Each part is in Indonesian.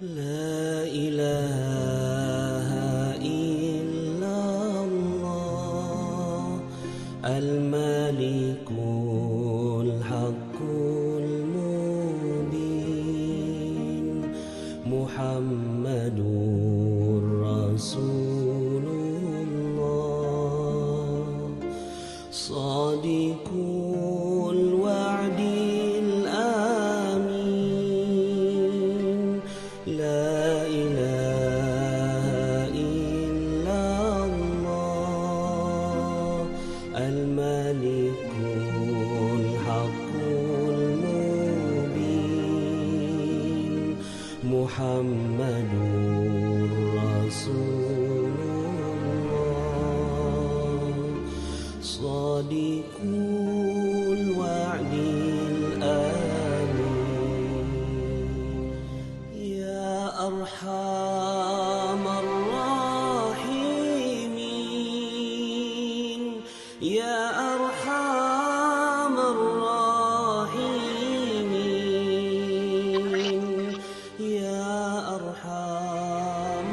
لا إله إلا الله الملك الحق المبين محمد رسول الله صادق الوعد الآمين لا إله إلا الله الملك الحق المبين محمد رسول الله صادق الوعد الآمين يا أرحم الراحمين يا أرحم الراحمين يا أرحم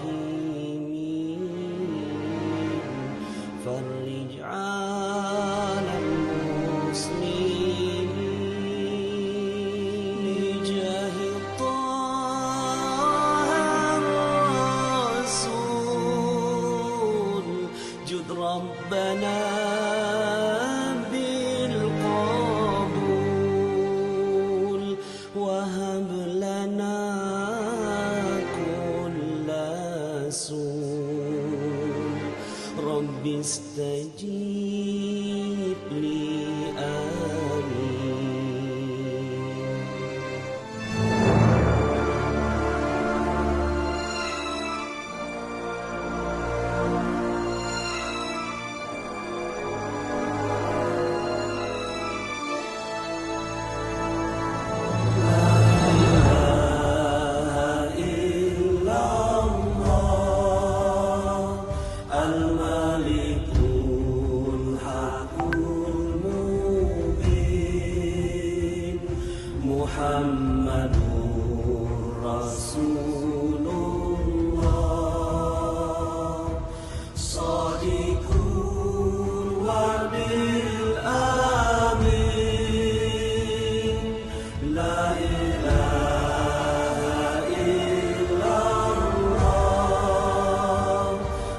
الراحمين فرج على المسلمين بجاه طه الرسول جد ربنا بالقبول وهب لنا كل سوء رب استجيب لي آمين الملك الحق المبين محمد رسول الله صادق الوعد الآمين لا إله إلا الله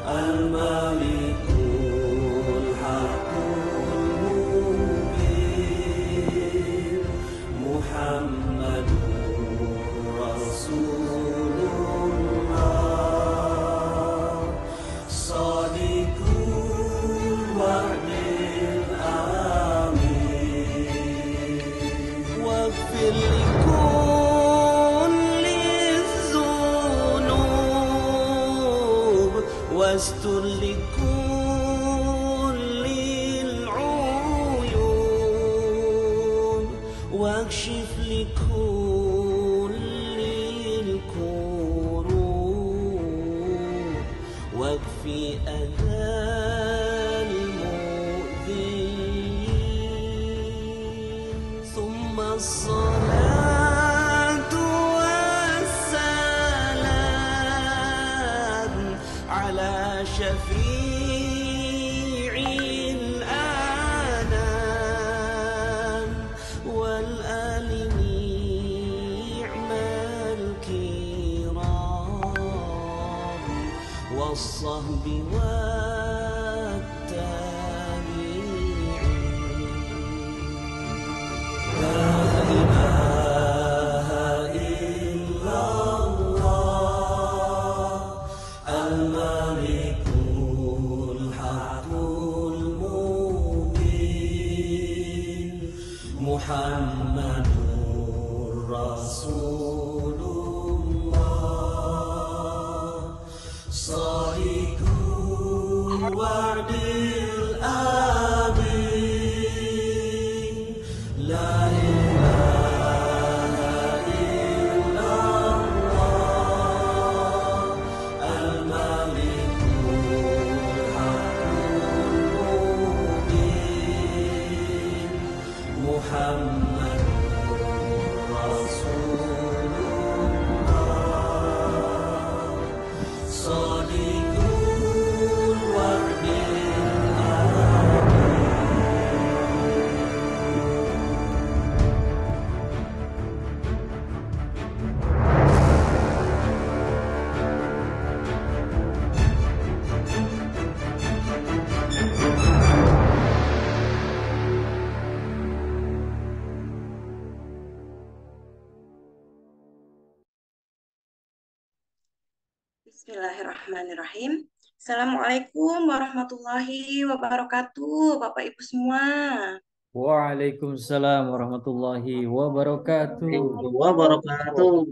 الملك الحق المبين محمد رسول الله صادق الوعد الآمين واغفر لكل الذنوب واستر لكل العيوب واكشف لكل الكروب واكفي أذى المؤذين ثم الصلاة والسلام على شفيع الأنام والآل نعم الكرام والصحب والتابعين لا إله إلا الله الملك الحق المبين محمد رسول الله صادق الوعد الآمين لا إله إلا الله الملك الحق المبين محمد رسول Bismillahirrahmanirrahim. Assalamualaikum warahmatullahi wabarakatuh, Bapak Ibu semua. Waalaikumsalam warahmatullahi wabarakatuh. Wabarakatuh.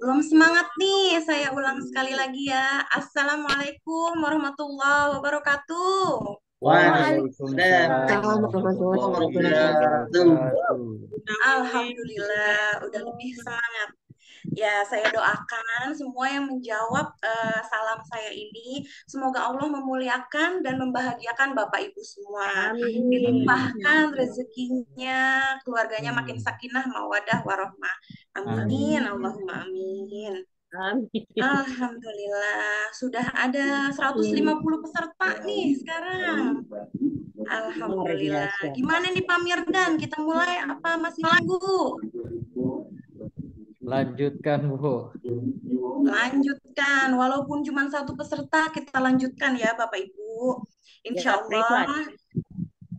Belum semangat nih, saya ulang sekali lagi ya. Assalamualaikum warahmatullahi wabarakatuh. Waalaikumsalam Waalaikumsalam warahmatullahi wabarakatuh. wabarakatuh. Alhamdulillah, udah lebih semangat. Ya, saya doakan semua yang menjawab salam saya ini, semoga Allah memuliakan dan membahagiakan Bapak Ibu semua. Amin. Dilimpahkan rezekinya, keluarganya makin Amin. sakinah, mawadah, warohmah. Amin, Amin. Allahumma amin. Alhamdulillah, sudah ada 150 peserta nih sekarang. Alhamdulillah. Gimana nih Pak Mirdan? Kita mulai apa masih nunggu? Lanjutkan, Bu. Lanjutkan, walaupun cuma satu peserta, kita lanjutkan ya Bapak Ibu. Insya Allah,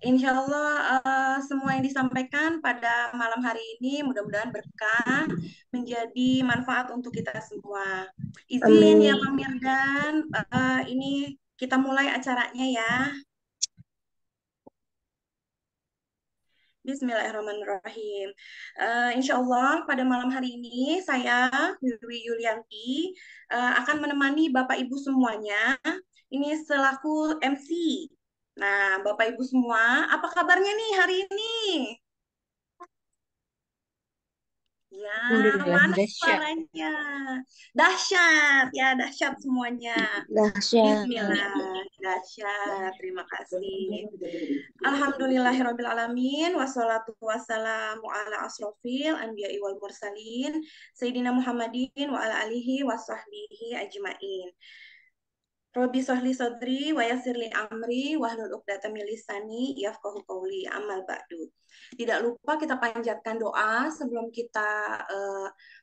insya Allah semua yang disampaikan pada malam hari ini mudah-mudahan berkah, menjadi manfaat untuk kita semua. Izin ya Pak Mirdan, ini kita mulai acaranya ya. Bismillahirrahmanirrahim. Insya Allah pada malam hari ini saya Wiwi Yulianti akan menemani Bapak Ibu semuanya. Ini selaku MC. Nah, Bapak Ibu semua, apa kabarnya nih hari ini? Ya, Alhamdulillah, mana dahsyat. suaranya? Dahsyat, ya dahsyat semuanya. Dahsyat. Bismillah, dahsyat. Terima kasih. Alhamdulillahirrabbilalamin. Wassalatu wassalamu ala asrofil anbiya'i wal mursalin. Sayyidina Muhammadin wa ala alihi wa sahbihi ajmain. Robi sohli sodri wa yasirli amri wahlul uqdatam min lisani yafqahu qawli amal ba'du. Tidak lupa kita panjatkan doa sebelum kita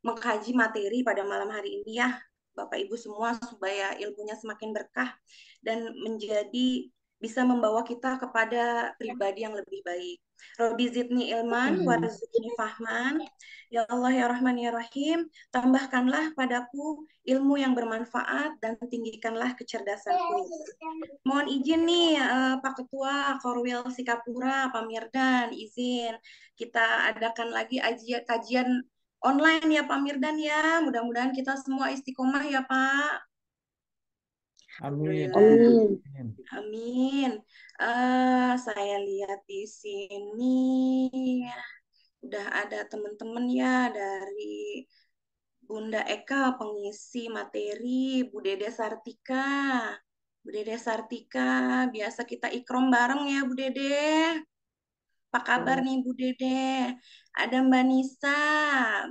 mengkaji materi pada malam hari ini ya Bapak Ibu semua, supaya ilmunya semakin berkah dan menjadi bisa membawa kita kepada pribadi yang lebih baik. Robi zidni ilman warzuqni fahman. Ya Allah ya Rahman ya Rahim, tambahkanlah padaku ilmu yang bermanfaat dan tinggikanlah kecerdasanku. Mohon izin nih Pak Ketua Korwil Sikapura, Pak Mirdan, izin kita adakan lagi kajian online ya Pak Mirdan ya. Mudah-mudahan kita semua istiqomah ya Pak. Amin. Alhamdulillah. Amin. Amin. Saya lihat di sini udah ada teman-teman ya dari Bunda Eka pengisi materi, Bu Dede Sartika. Bu Dede Sartika, biasa kita ikrom bareng ya Bu Dede. Apa kabar nih Bu Dede? Ada Mbak Nisa.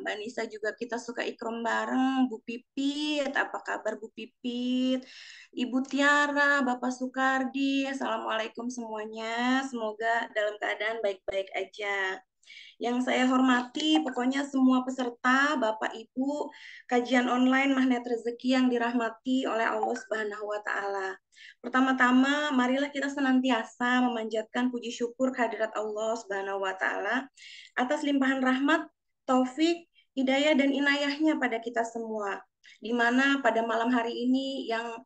Mbak Nisa juga kita suka ikrom bareng. Bu Pipit, apa kabar Bu Pipit? Ibu Tiara, Bapak Sukardi. Assalamualaikum semuanya. Semoga dalam keadaan baik-baik aja. Yang saya hormati, pokoknya semua peserta, Bapak Ibu, kajian online Magnet Rezeki yang dirahmati oleh Allah Subhanahu wa Ta'ala. Pertama-tama, marilah kita senantiasa memanjatkan puji syukur kehadirat Allah Subhanahu wa Ta'ala atas limpahan rahmat, taufik, hidayah, dan inayahnya pada kita semua. Di mana pada malam hari ini yang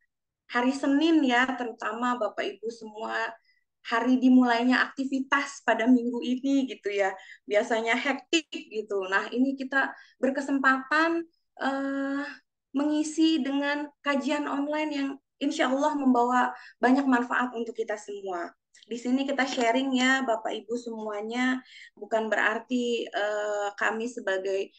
hari Senin ya, terutama Bapak Ibu semua hari dimulainya aktivitas pada minggu ini gitu ya. Biasanya hektik gitu. Nah, ini kita berkesempatan uh, mengisi dengan kajian online yang insya Allah membawa banyak manfaat untuk kita semua. Di sini kita sharing ya Bapak Ibu semuanya, bukan berarti kami sebagai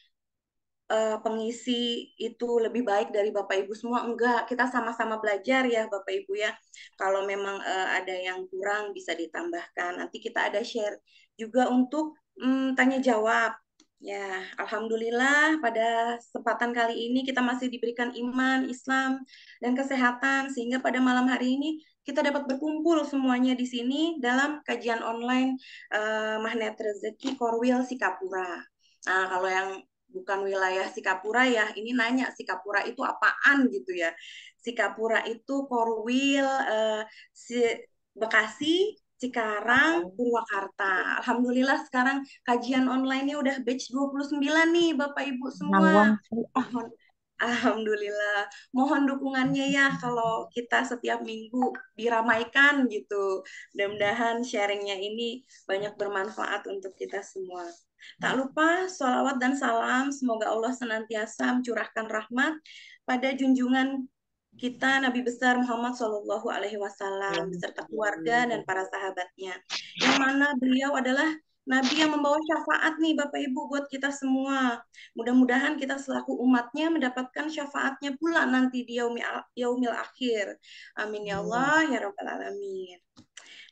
pengisi itu lebih baik dari Bapak Ibu semua. Enggak, kita sama-sama belajar ya Bapak Ibu ya. Kalau memang ada yang kurang bisa ditambahkan. Nanti kita ada share juga untuk tanya jawab. Ya, Alhamdulillah pada kesempatan kali ini kita masih diberikan iman, Islam, dan kesehatan. Sehingga pada malam hari ini kita dapat berkumpul semuanya di sini dalam kajian online Magnet Rezeki Korwil Sikapura. Nah, kalau yang bukan wilayah Sikapura ya, ini nanya Sikapura itu apaan gitu ya. Sikapura itu Korwil, Bekasi, Cikarang, Purwakarta. Alhamdulillah sekarang kajian online-nya udah batch 29 nih Bapak Ibu semua. Mohon Alhamdulillah. Mohon dukungannya ya kalau kita setiap minggu diramaikan gitu. Mudah-mudahan sharingnya ini banyak bermanfaat untuk kita semua. Tak lupa sholawat dan salam. Semoga Allah senantiasa mencurahkan rahmat pada junjungan kita Nabi besar Muhammad Shallallahu Alaihi Wasallam beserta keluarga dan para sahabatnya. Yang mana beliau adalah Nabi yang membawa syafaat nih Bapak Ibu buat kita semua. Mudah-mudahan kita selaku umatnya mendapatkan syafaatnya pula nanti di yaumil akhir. Amin ya Allah ya Rabbal Alamin.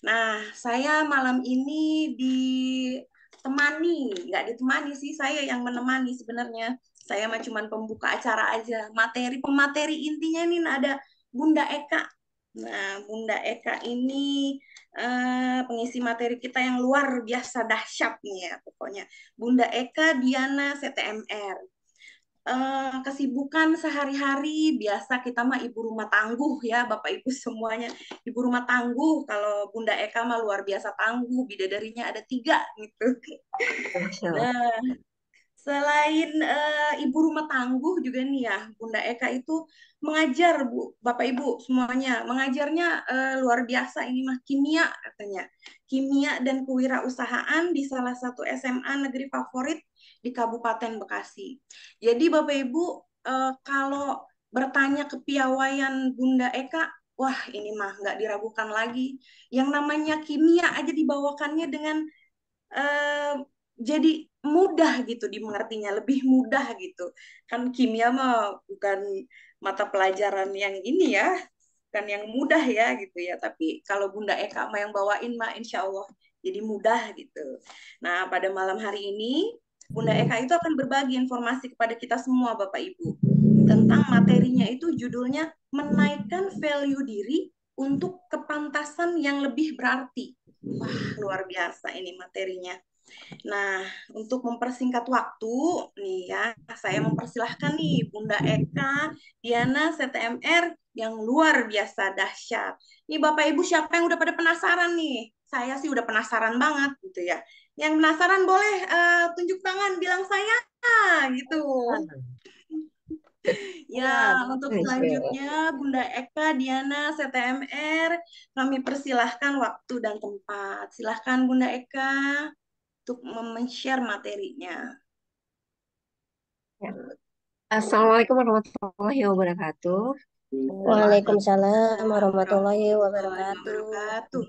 Nah, saya malam ini ditemani, nggak ditemani sih, saya yang menemani sebenarnya. Saya mah cuman pembuka acara aja. Pemateri intinya nih ada Bunda Eka. Nah, Bunda Eka ini pengisi materi kita yang luar biasa dahsyat nih ya pokoknya. Bunda Eka Diana CTMR. Kesibukan sehari-hari biasa kita mah ibu rumah tangguh ya Bapak Ibu semuanya ibu rumah tangguh. Kalau Bunda Eka mah luar biasa tangguh, bidadarinya ada 3 gitu. Masya Allah. Nah, selain ibu rumah tangguh juga nih ya, Bunda Eka itu mengajar Bu, Bapak Ibu semuanya. Mengajarnya luar biasa ini mah kimia katanya. Kimia dan kewirausahaan di salah satu SMA negeri favorit di Kabupaten Bekasi. Jadi Bapak Ibu kalau bertanya kepiawaian Bunda Eka, wah ini mah nggak diragukan lagi. Yang namanya kimia aja dibawakannya dengan eh, jadi mudah gitu dimengertinya, lebih mudah gitu. Kan kimia mah bukan mata pelajaran yang ini ya, bukan yang mudah ya gitu ya. Tapi kalau Bunda Eka mah yang bawain mah insya Allah jadi mudah gitu. Nah, pada malam hari ini Bunda Eka itu akan berbagi informasi kepada kita semua Bapak Ibu tentang materinya itu judulnya menaikkan value diri untuk kepantasan yang lebih berarti. Wah, luar biasa ini materinya. Nah, untuk mempersingkat waktu, nih ya, saya mempersilahkan nih Bunda Eka, Diana, CTMR yang luar biasa dahsyat. Nih Bapak Ibu siapa yang udah pada penasaran nih? Saya sih udah penasaran banget gitu ya. Yang penasaran boleh tunjuk tangan, bilang saya gitu. Ya, untuk Masya Allah. selanjutnya Bunda Eka, Diana, CTMR, kami persilahkan waktu dan tempat. Silahkan Bunda Eka untuk men-share materinya. Ya. Assalamualaikum warahmatullahi wabarakatuh. Waalaikumsalam warahmatullahi Warahmatullahi wabarakatuh. wabarakatuh.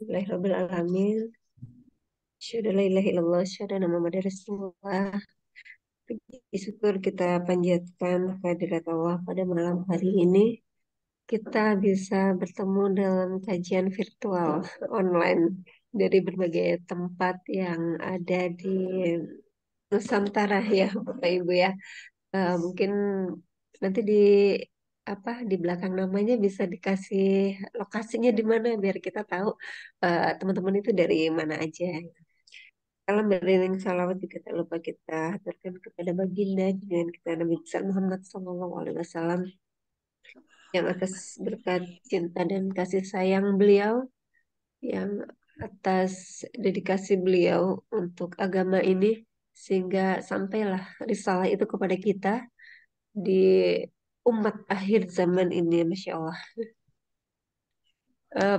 Alhamdulillahirabbil alamin. Asyhadu la ilaha illallah, asyhadu anna Muhammadar Rasulullah. Puji syukur kita panjatkan kehadirat Allah pada malam hari ini. Kita bisa bertemu dalam kajian virtual online dari berbagai tempat yang ada di Nusantara ya, Bapak Ibu ya. Mungkin nanti di di belakang namanya bisa dikasih lokasinya di mana biar kita tahu teman-teman itu dari mana aja. Kalau beriring salawat juga tak lupa kita aturkan kepada baginda dengan kita Nabi besar Muhammad SAW yang atas berkat cinta dan kasih sayang beliau, yang atas dedikasi beliau untuk agama ini sehingga sampailah risalah itu kepada kita di umat akhir zaman ini, Masya Allah.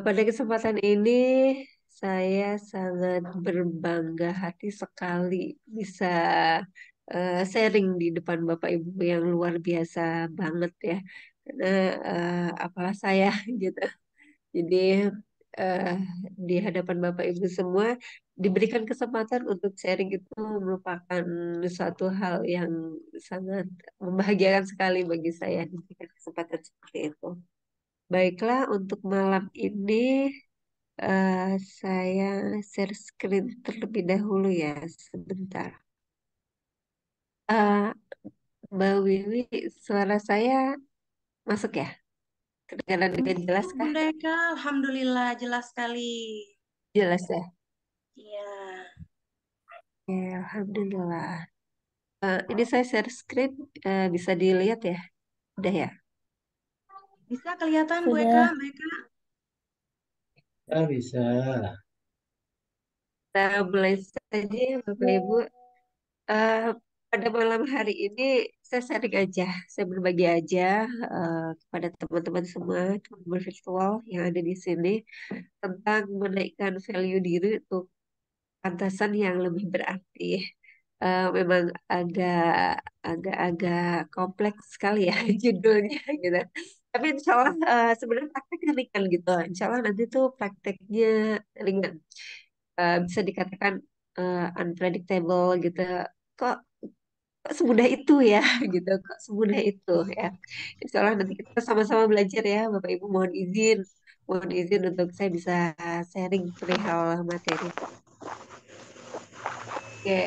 Pada kesempatan ini saya sangat berbangga hati sekali bisa sharing di depan Bapak Ibu yang luar biasa banget ya. Karena apalah saya gitu. Jadi eh, di hadapan Bapak Ibu semua diberikan kesempatan untuk sharing itu merupakan suatu hal yang sangat membahagiakan sekali bagi saya diberikan kesempatan seperti itu. Baiklah, untuk malam ini saya share screen terlebih dahulu ya, sebentar. Eh, Mbak Wiwi, suara saya masuk ya? Kedengaran dengan jelas Masuk, kah? Bunda Eka, Alhamdulillah jelas sekali. Jelas ya? Iya. Ya, Alhamdulillah. Ini saya share screen, bisa dilihat ya? Udah ya? Bisa kelihatan Bu Eka, Sudah. Mbak Eka? Ah, bisa. Kita mulai saja ya Bapak Ibu. Eh, pada malam hari ini saya sharing aja, saya berbagi aja kepada teman-teman semua, teman-teman virtual yang ada di sini tentang menaikkan value diri untuk pantasan yang lebih berarti. Memang agak-agak kompleks sekali ya judulnya gitu. Tapi insya Allah sebenarnya prakteknya ringan gitu. Insya Allah nanti tuh prakteknya ringan. Bisa dikatakan unpredictable gitu. Kok kok semudah itu ya gitu, kok semudah itu ya. Insya Allah nanti kita sama-sama belajar ya Bapak Ibu, mohon izin untuk saya bisa sharing perihal materi. Oke,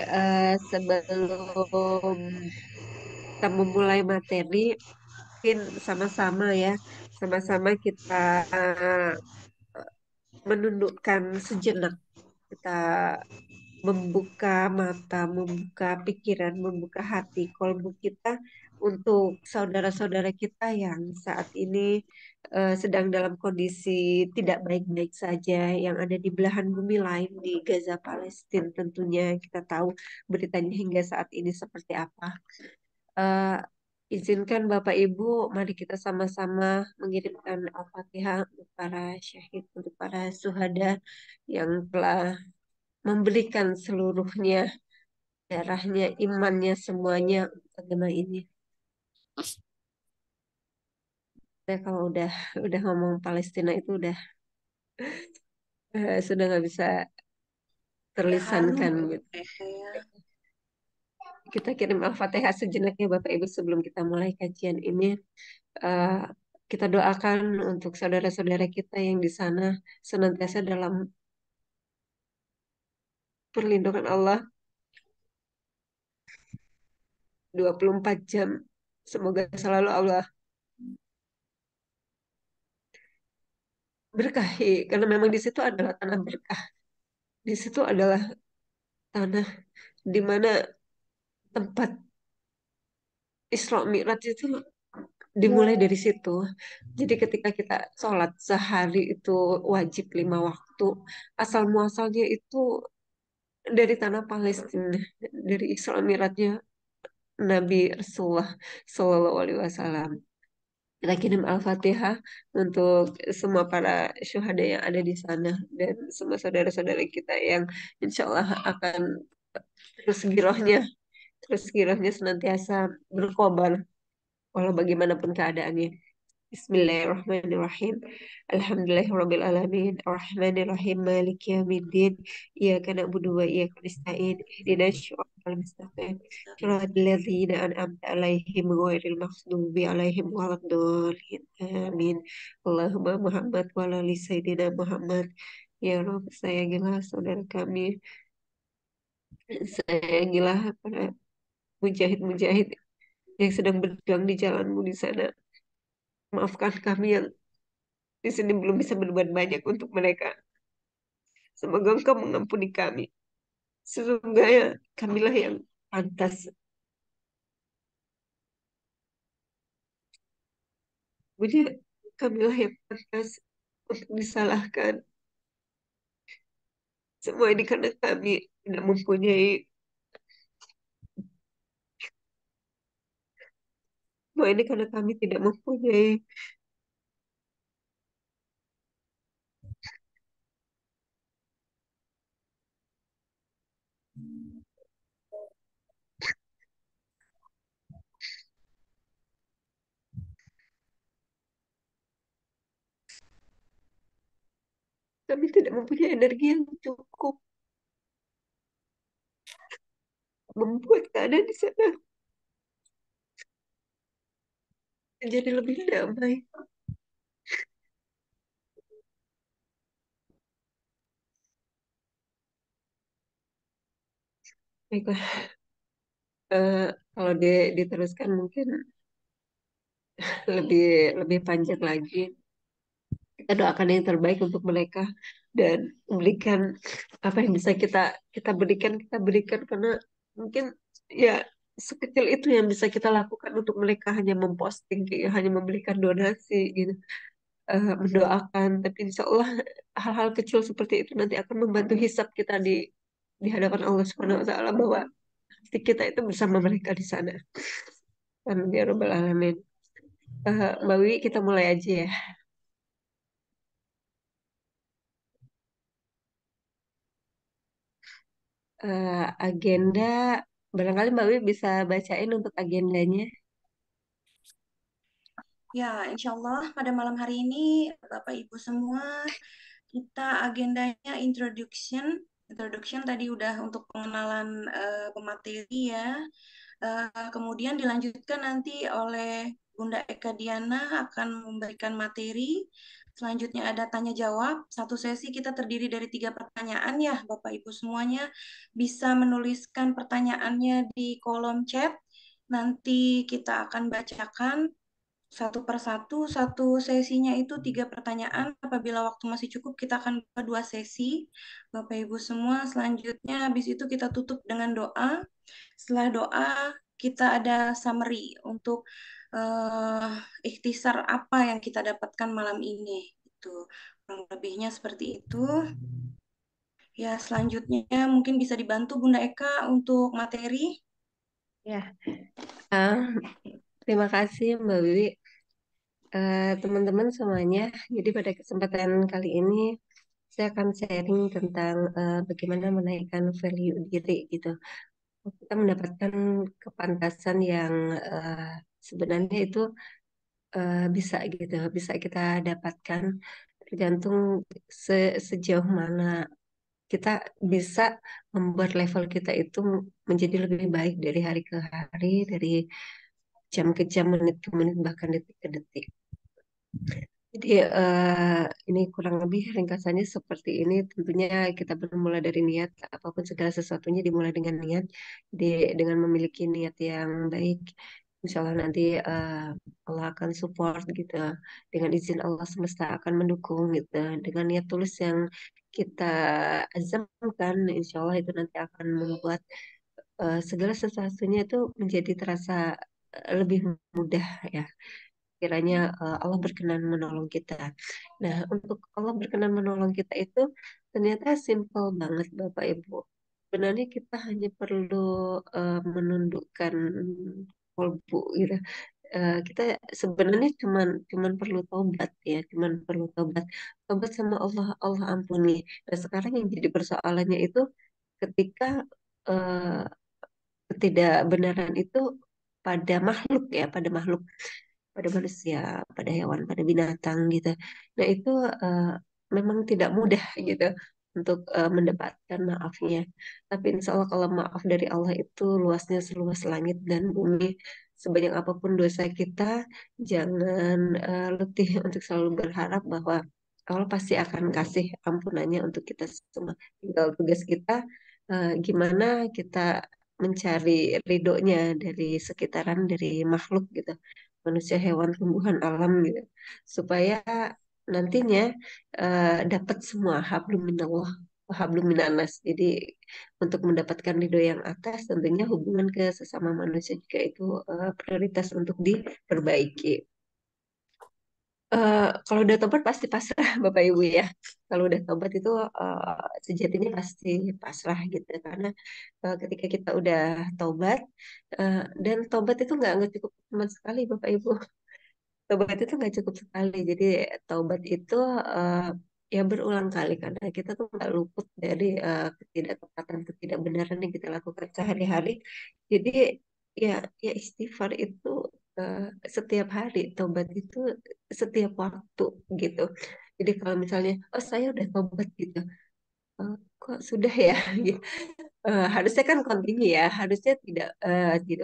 sebelum kita memulai materi mungkin sama-sama ya, sama-sama kita menundukkan sejenak, kita membuka mata, membuka pikiran, membuka hati, kolbu kita untuk saudara-saudara kita yang saat ini sedang dalam kondisi tidak baik-baik saja, yang ada di belahan bumi lain di Gaza, Palestina. Tentunya kita tahu beritanya hingga saat ini seperti apa. Eh, Izinkan Bapak Ibu, mari kita sama-sama mengirimkan Al-Fatihah untuk para syahid, untuk para syuhada yang telah memberikan seluruhnya, darahnya, imannya, semuanya untuk agama ini. Saya kalau udah ngomong Palestina itu udah sudah nggak bisa Ya haru terlisankan ya gitu. saya. Kita kirim Al-Fatihah sejenak ya Bapak Ibu sebelum kita mulai kajian ini. Eh, kita doakan untuk saudara-saudara kita yang di sana senantiasa dalam perlindungan Allah 24 jam. Semoga selalu Allah berkahi karena memang di situ adalah tanah berkah. Di situ adalah tanah di mana tempat Isra Mi'raj itu dimulai dari situ. Jadi ketika kita sholat sehari itu wajib 5 waktu, asal muasalnya itu dari tanah Palestina, dari Isra Mi'rajnya Nabi Rasulullah Shallallahu Alaihi Wasallam. Kita kirim Al-Fatihah untuk semua para syuhada yang ada di sana dan semua saudara-saudara kita yang insya Allah akan terus girohnya, senantiasa berkobar walau bagaimanapun keadaannya. Bismillahirrahmanirrahim. Alhamdulillahirabbil alamin. Arrahmanirrahim. Maliki yaumiddin. Iyyaka na'budu wa iyyaka nasta'in. Ihdinas siratal mustaqim. Shiratal ladzina an'amta 'alaihim ghairil maghdubi 'alaihim waladdallin. Amin. Allahumma Muhammad wa ala ali Sayyidina Muhammad. Ya Rabb, sayangilah saudara kami, sayangilah para mujahid-mujahid yang sedang berjuang di jalanmu di sana. Maafkan kami yang di sini belum bisa berbuat banyak untuk mereka. Semoga Engkau mengampuni kami. Sesungguhnya kamilah yang pantas. Sesungguhnya kamilah yang pantas untuk disalahkan. Semua ini karena kami tidak mempunyai, semua ini karena kami tidak mempunyai kami tidak mempunyai energi yang cukup membuat keadaan di sana menjadi lebih damai. Baiklah, eh, kalau diteruskan mungkin lebih lebih panjang lagi. Kita doakan yang terbaik untuk mereka dan berikan apa yang bisa kita kita berikan karena mungkin ya sekecil itu yang bisa kita lakukan untuk mereka, hanya memposting gitu, hanya memberikan donasi gitu, mendoakan, tapi insya Allah hal-hal kecil seperti itu nanti akan membantu hisab kita di hadapan Allah Subhanahu Wa Taala bahwa pasti kita itu bersama mereka di sana. Amin ya Rabbal Alamin. Mbak Wiwi, kita mulai aja ya. Agenda, barangkali Mbak Wiwi bisa bacain untuk agendanya. Ya, insya Allah pada malam hari ini Bapak Ibu semua kita agendanya introduction. Introduction tadi udah untuk pengenalan pemateri ya. Kemudian dilanjutkan nanti oleh Bunda Eka Diana akan memberikan materi. Selanjutnya ada tanya jawab. Satu sesi kita terdiri dari 3 pertanyaan ya, Bapak Ibu semuanya bisa menuliskan pertanyaannya di kolom chat. Nanti kita akan bacakan satu persatu. Satu sesinya itu 3 pertanyaan. Apabila waktu masih cukup, kita akan buka 2 sesi. Bapak Ibu semua, selanjutnya habis itu kita tutup dengan doa. Setelah doa, kita ada summary untuk eh, ikhtisar apa yang kita dapatkan malam ini. Itu kurang lebihnya seperti itu. Ya, selanjutnya mungkin bisa dibantu Bunda Eka untuk materi. Ya, ah, terima kasih Mbak Wiwi. Teman-teman semuanya, jadi pada kesempatan kali ini saya akan sharing tentang bagaimana menaikkan value diri gitu. Kita mendapatkan kepantasan yang sebenarnya itu bisa gitu, bisa kita dapatkan tergantung sejauh mana kita bisa membuat level kita itu menjadi lebih baik dari hari ke hari, dari jam ke jam, menit ke menit, bahkan detik ke detik. Jadi ini kurang lebih ringkasannya seperti ini. Tentunya kita bermula dari niat, apapun segala sesuatunya dimulai dengan niat. Jadi dengan memiliki niat yang baik, insya Allah nanti Allah akan support gitu. Dengan izin Allah semesta akan mendukung gitu. Dengan niat tulus yang kita azamkan, insya Allah itu nanti akan membuat segala sesuatunya itu menjadi terasa lebih mudah ya kiranya Allah berkenan menolong kita. Nah, untuk Allah berkenan menolong kita itu ternyata simpel banget Bapak Ibu. Sebenarnya kita hanya perlu menundukkan kolbu gitu. Kita sebenarnya cuman perlu tobat ya, cuman perlu tobat. Tobat sama Allah, Allah ampuni. Nah, sekarang yang jadi persoalannya itu ketika eh, ketidakbenaran itu pada makhluk ya, pada manusia, pada hewan, pada binatang gitu. Nah, itu eh, memang tidak mudah gitu untuk mendapatkan maafnya. Tapi insya Allah kalau maaf dari Allah itu luasnya seluas langit dan bumi. Sebanyak apapun dosa kita, jangan letih untuk selalu berharap bahwa Allah pasti akan kasih ampunannya untuk kita semua. Tinggal tugas kita gimana kita mencari ridhonya dari sekitaran, dari makhluk gitu manusia, hewan, tumbuhan, alam gitu. Supaya nantinya dapat semua hablum minallah, wa hablum minannas. Jadi untuk mendapatkan ridho yang atas tentunya hubungan ke sesama manusia juga itu prioritas untuk diperbaiki. Kalau udah tobat pasti pasrah Bapak Ibu ya. Kalau udah tobat itu sejatinya pasti pasrah gitu karena ketika kita udah tobat dan tobat itu nggak cukup cuma sekali Bapak Ibu. Taubat itu nggak cukup sekali. Jadi taubat itu eh, ya berulang kali karena kita tuh nggak luput dari ketidaktepatan, ketidakbenaran yang kita lakukan sehari-hari. Jadi ya ya istighfar itu eh, setiap hari, taubat itu setiap waktu gitu. Jadi kalau misalnya, oh saya udah taubat gitu, kok sudah ya? Harusnya kan kontinu ya, harusnya tidak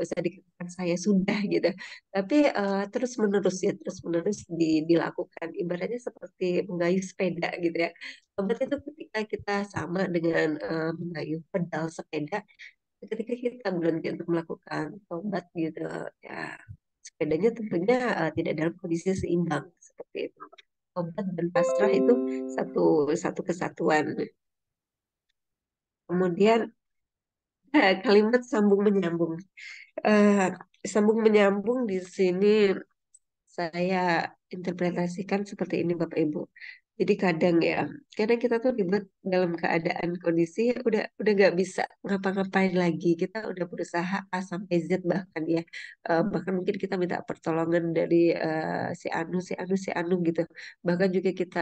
usah dikatakan saya sudah gitu, tapi terus menerus ya terus menerus dilakukan. Ibaratnya seperti mengayuh sepeda gitu ya. Berarti itu ketika kita sama dengan mengayuh pedal sepeda, ketika kita berhenti untuk melakukan tobat gitu ya, sepedanya tentunya tidak dalam kondisi seimbang seperti itu. Tobat dan pasrah itu satu satu kesatuan. Kemudian kalimat sambung menyambung. Eh, Sambung menyambung di sini saya interpretasikan seperti ini Bapak Ibu. Jadi kadang kita tuh ribet dalam keadaan kondisi udah nggak bisa ngapa-ngapain lagi. Kita udah berusaha A sampai Z bahkan ya. Bahkan mungkin kita minta pertolongan dari si Anu, si Anu, si Anu gitu. Bahkan juga kita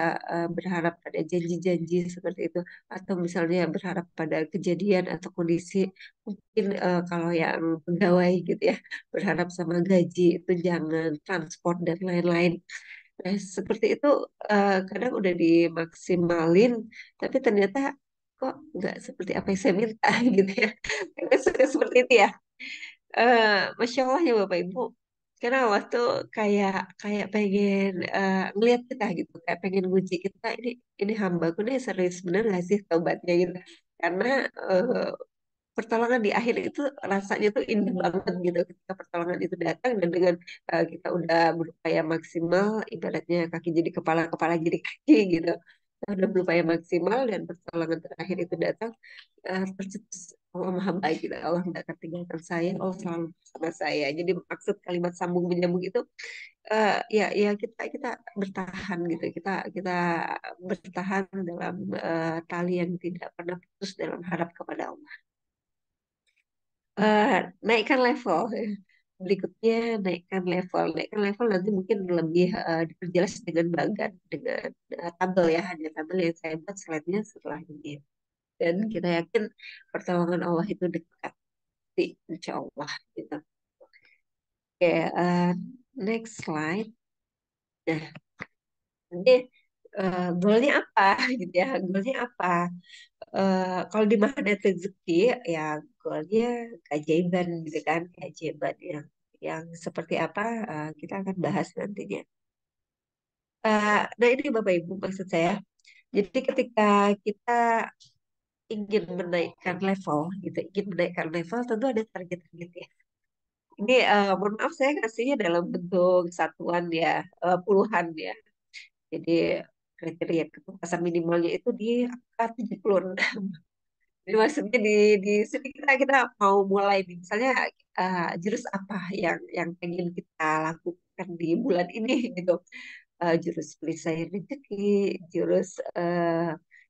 berharap pada janji-janji seperti itu. Atau misalnya berharap pada kejadian atau kondisi. Mungkin kalau yang pegawai gitu ya, berharap sama gaji, tunjangan, transport, dan lain-lain. Nah, seperti itu kadang udah dimaksimalin, tapi ternyata kok nggak seperti apa yang saya minta gitu ya. Kadang suka seperti itu ya. Masya Allah ya Bapak Ibu. Karena Allah tuh kayak kayak pengen ngeliat kita gitu, kayak pengen nguji kita ini hambaku nih serius bener gak sih taubatnya gitu. Karena eh, pertolongan di akhir itu rasanya tuh indah banget gitu ketika pertolongan itu datang dan dengan kita udah berupaya maksimal ibaratnya kaki jadi kepala kepala jadi kaki gitu kita udah berupaya maksimal dan pertolongan terakhir itu datang tercetus Allah maha baik gitu Allah tidak akan tinggalkan saya Allah selalu bersama saya jadi maksud kalimat sambung menyambung itu ya kita kita bertahan gitu kita kita bertahan dalam tali yang tidak pernah putus dalam harap kepada Allah. eh, Naikkan level. Berikutnya naikkan level nanti mungkin lebih diperjelas dengan bagan dengan tabel ya hanya tabel yang saya buat slide-nya setelah ini dan kita yakin pertolongan Allah itu dekat di insya Allah gitu. Oke, next slide. Nah, ini goalnya apa gitu ya? Goalnya apa? Kalau di magnet rezeki ya goalnya keajaiban gitu kan keajaiban yang seperti apa kita akan bahas nantinya. Nah ini Bapak Ibu maksud saya. Jadi ketika kita ingin menaikkan level gitu, ingin menaikkan level tentu ada target-target ya. Ini mohon maaf saya kasihnya dalam bentuk satuan ya, puluhan ya. Jadi kriteria ketuntasan minimalnya itu di angka 76. Jadi maksudnya di sini kita mau mulai nih, misalnya jurus apa yang pengen kita lakukan di bulan ini gitu. Jurus pelisai rezeki, jurus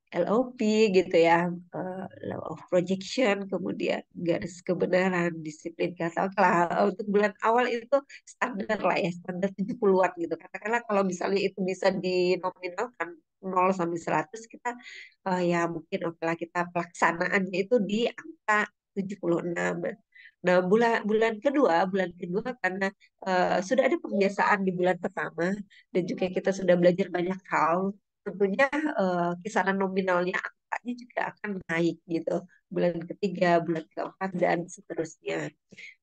LOP gitu ya, law of projection, kemudian garis kebenaran, disiplin kata. Oke lah, untuk bulan awal itu standar lah ya, standar 70-an gitu. Katakanlah kalau misalnya itu bisa dinominalkan 0 sampai 100 kita ya mungkin oke lah kita pelaksanaannya itu di angka 76. Nah, bulan kedua karena sudah ada pembiasaan di bulan pertama dan juga kita sudah belajar banyak hal, tentunya kisaran nominalnya angkanya juga akan naik gitu. Bulan ketiga, bulan keempat dan seterusnya.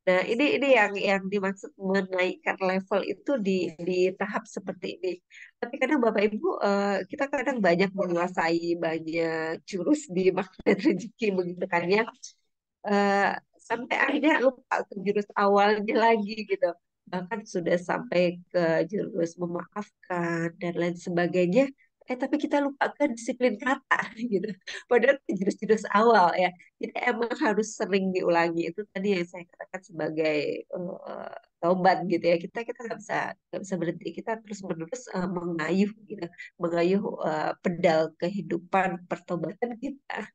Nah, ini yang dimaksud menaikkan level itu di tahap seperti ini. Tapi kadang Bapak Ibu kita kadang banyak menguasai banyak jurus di magnet rezeki begitu kan ya. Eh, Sampai akhirnya lupa ke jurus awalnya lagi gitu. Bahkan sudah sampai ke jurus memaafkan dan lain sebagainya. Tapi kita lupa ke disiplin kata gitu. Padahal itu jurus-jurus awal ya. Jadi emang harus sering diulangi. Itu tadi yang saya katakan sebagai taubat gitu ya. Kita nggak bisa berhenti. Kita terus menerus mengayuh gitu, mengayuh pedal kehidupan pertobatan kita.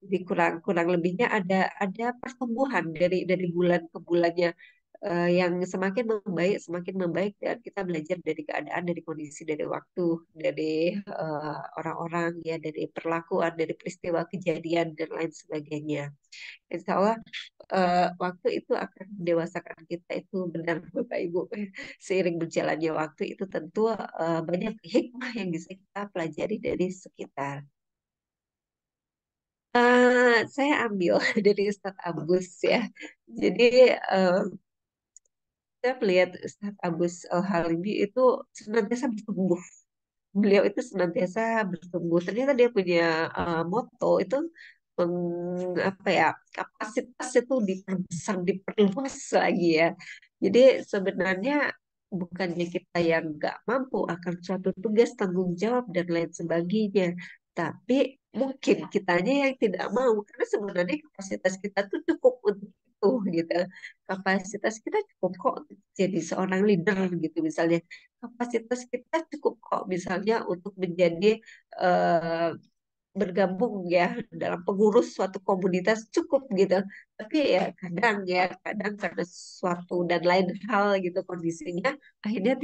Jadi kurang kurang lebihnya ada pertumbuhan dari bulan ke bulannya yang semakin membaik dan kita belajar dari keadaan, dari kondisi, dari waktu, dari orang-orang ya, dari perlakuan, dari peristiwa kejadian dan lain sebagainya. Insya Allah waktu itu akan mendewasakan kita itu benar Bapak Ibu. Seiring berjalannya waktu itu tentu banyak hikmah yang bisa kita pelajari dari sekitar. Saya ambil dari Ustadz Abus ya. Jadi eh, saya melihat Ustadz Abus Al-Halibi itu senantiasa bertumbuh. Beliau itu senantiasa bertumbuh. Ternyata dia punya moto itu apa ya kapasitas itu diperbesar, diperluas lagi ya. Jadi sebenarnya bukannya kita yang nggak mampu akan suatu tugas tanggung jawab dan lain sebagainya, tapi mungkin kitanya yang tidak mau karena sebenarnya kapasitas kita tuh cukup untuk itu gitu. Kapasitas kita cukup kok untuk jadi seorang leader gitu misalnya. kapasitas kita cukup kok misalnya untuk menjadi eh, bergabung ya dalam pengurus suatu komunitas cukup gitu. Tapi kadang karena suatu dan lain hal gitu kondisinya akhirnya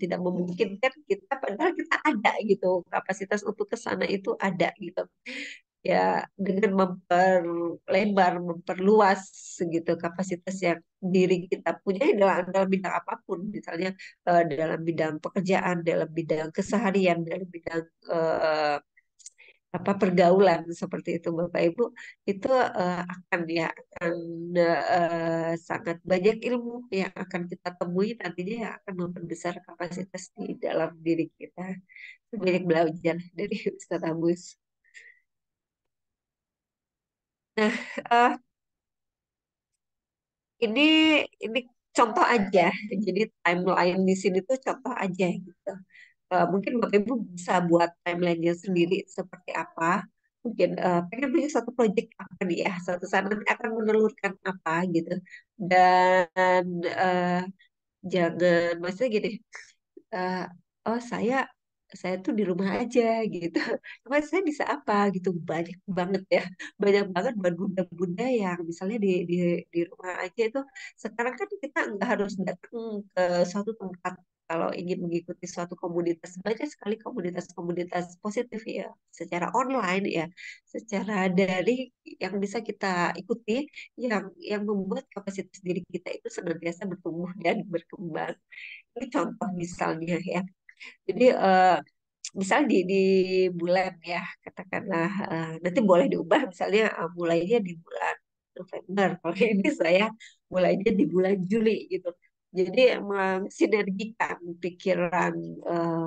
tidak memungkinkan kita padahal kita ada gitu kapasitas untuk ke sana itu ada gitu. Ya dengan memperlebar, memperluas segitu kapasitas yang diri kita punya dalam bidang apapun, misalnya dalam bidang pekerjaan, dalam bidang keseharian, dalam bidang eh, apa pergaulan seperti itu Bapak Ibu itu akan sangat banyak ilmu yang akan kita temui nantinya yang akan memperbesar kapasitas di dalam diri kita. Banyak belajar dari Ustaz Agus. Nah, eh, ini ini contoh aja. Jadi timeline di sini tuh contoh aja gitu. Mungkin Bapak Ibu bisa buat timelinenya sendiri seperti apa. Mungkin pengen punya satu proyek apa nih ya, suatu saat nanti akan menelurkan apa gitu. Dan jangan, maksudnya gini, eh, oh saya tuh di rumah aja gitu. Cuma saya bisa apa gitu banyak banget ya, banyak banget buat bunda-bunda yang misalnya di rumah aja itu sekarang kan kita nggak harus datang ke suatu tempat kalau ingin mengikuti suatu komunitas banyak sekali komunitas-komunitas positif ya secara online ya secara daring yang bisa kita ikuti yang membuat kapasitas diri kita itu senantiasa bertumbuh dan berkembang. Ini contoh misalnya ya. Jadi misal di bulan ya katakanlah nanti boleh diubah misalnya mulainya di bulan November. Kalau ini saya mulainya di bulan Juli gitu. Jadi mensinergikan pikiran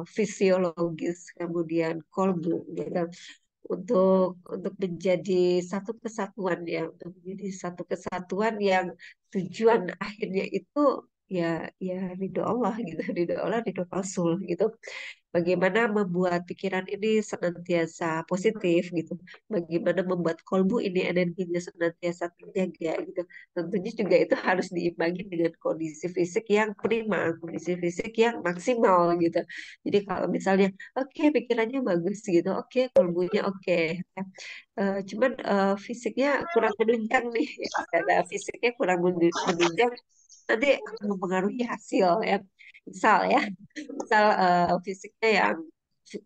fisiologis kemudian kolbu gitu untuk menjadi satu kesatuan ya untuk menjadi satu kesatuan yang tujuan akhirnya itu ya ya ridho Allah gitu ridho Allah ridho Rasul gitu bagaimana membuat pikiran ini senantiasa positif gitu bagaimana membuat kolbu ini energinya senantiasa terjaga gitu tentunya juga itu harus diimbangi dengan kondisi fisik yang prima kondisi fisik yang maksimal gitu jadi kalau misalnya oke pikirannya bagus gitu oke kolbunya oke cuman fisiknya kurang menunjang nih ya. Karena fisiknya kurang menunjang nanti akan mempengaruhi hasil ya misal ya misal fisiknya yang